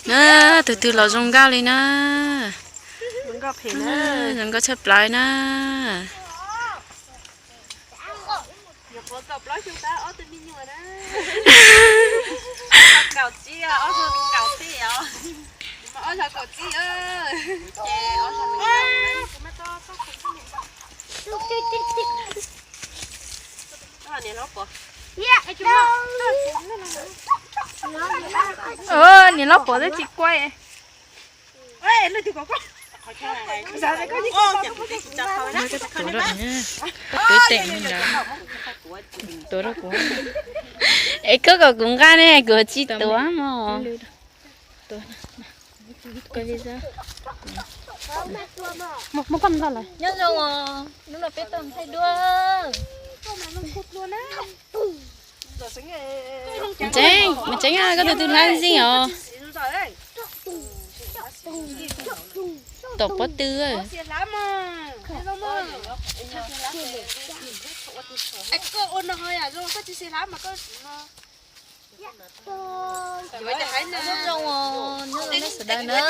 nè từ từ là dùng gạo đi nè dùng gạo chập lại nè cậu chi à, ở thôi cậu chi à, mà ở thôi cậu chi ơi, chè ở thôi mình cậu đấy, mấy to không có này nó bỏ, nhìn nó bỏ ra chị quay, ê, nó thì có quá, sao đấy có gì không, mấy cái tuổi đó nhá cái tuổi tệ như là tuổi đó cũng ấy có cũng gan này có chi tuổi mà tuổi cái gì đó một con ra lại. nhớ rồi nó là bé tầm thay đua mình tránh à có từ lan gì hả tổ bát tư ơi có ôn nó hơi à, rồi có chỉ xe lá mà có vậy thì hãy nè, nhớ rồi nó sẽ đây nữa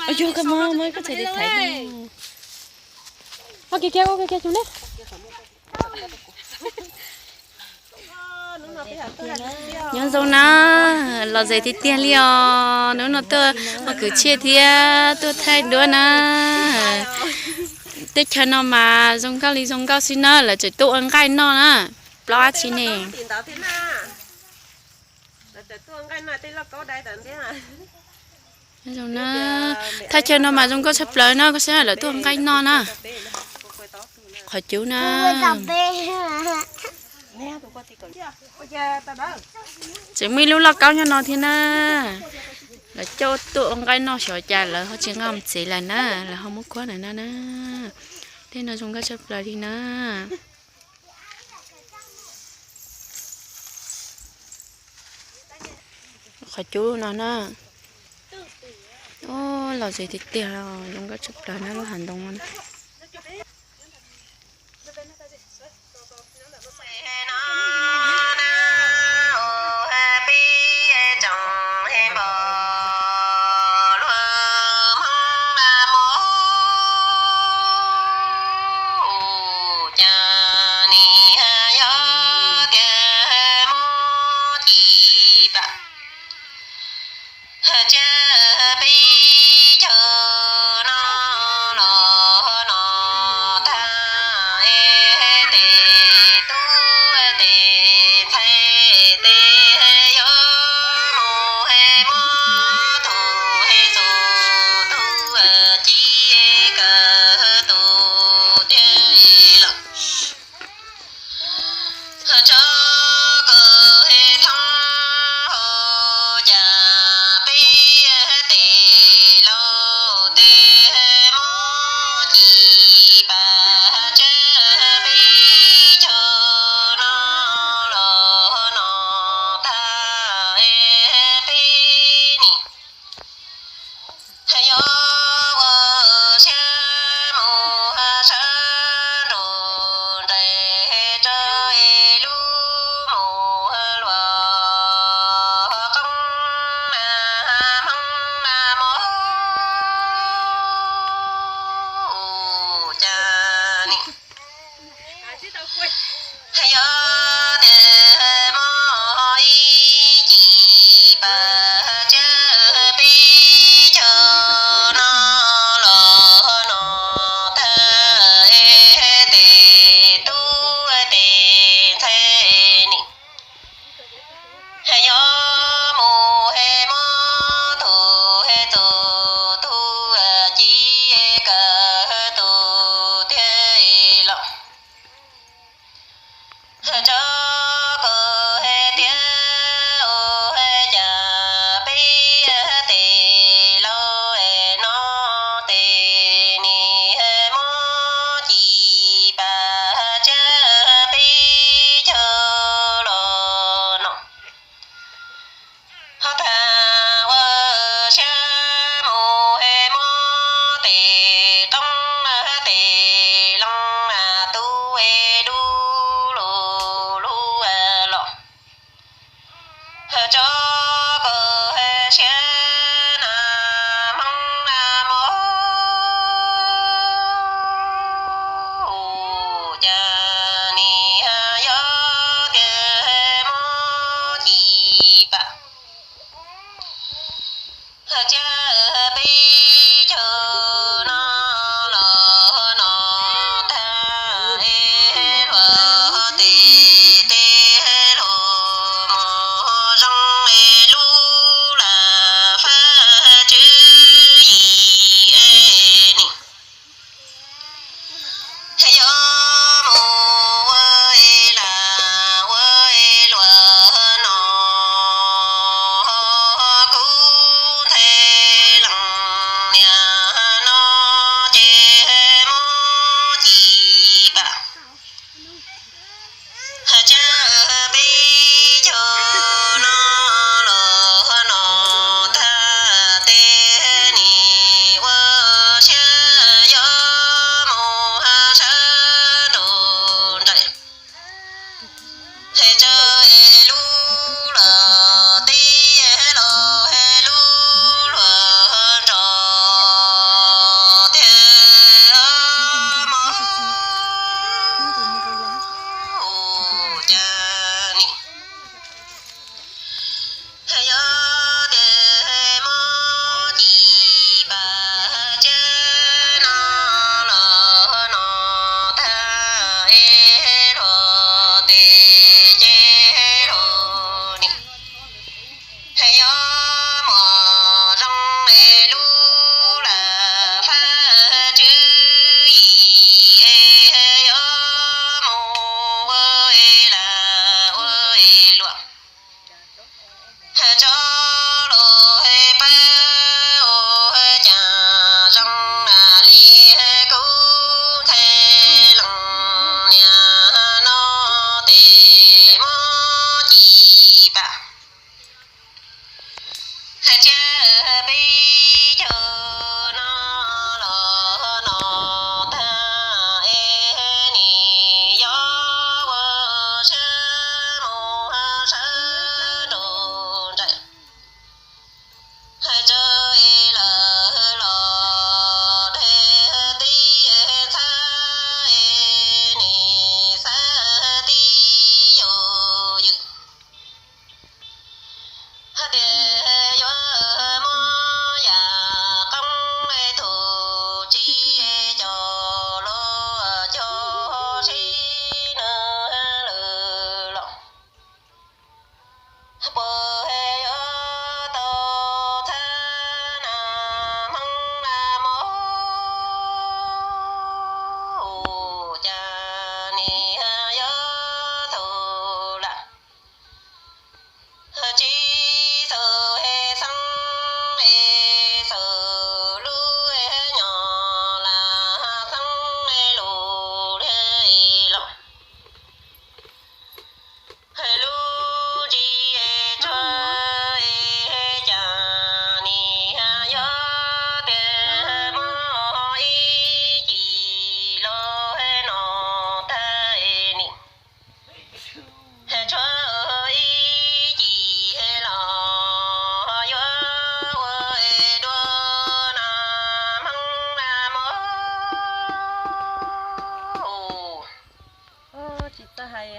ôi chưa cảm ơn mới có thể đi thấy ok kéo chú nè. nhớ rồi na là gì thì tiền liò nếu nó tôi mà cứ chia thì tôi thay đứa na tết cho nó mà dùng cao lý dùng cao xin nó là chỉ tụ ăn gai nó nè lo chi nè rồi na thay cho nó mà dùng cao sắp lời nó có sẽ là tụ ăn gai nó nè khỏi chú na chỉ mi lúc là cao cho nó thì na là cho tụ ăn gai nó sợ chả là họ chỉ ngâm chỉ là na là không muốn quá này na na thế nó dùng cao sắp lời đi na khỏi chú nó nè ô là gì thì tiền dùng cao sắp lời nó hành động nó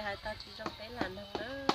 Hai ta chỉ trong cái làn thằng đó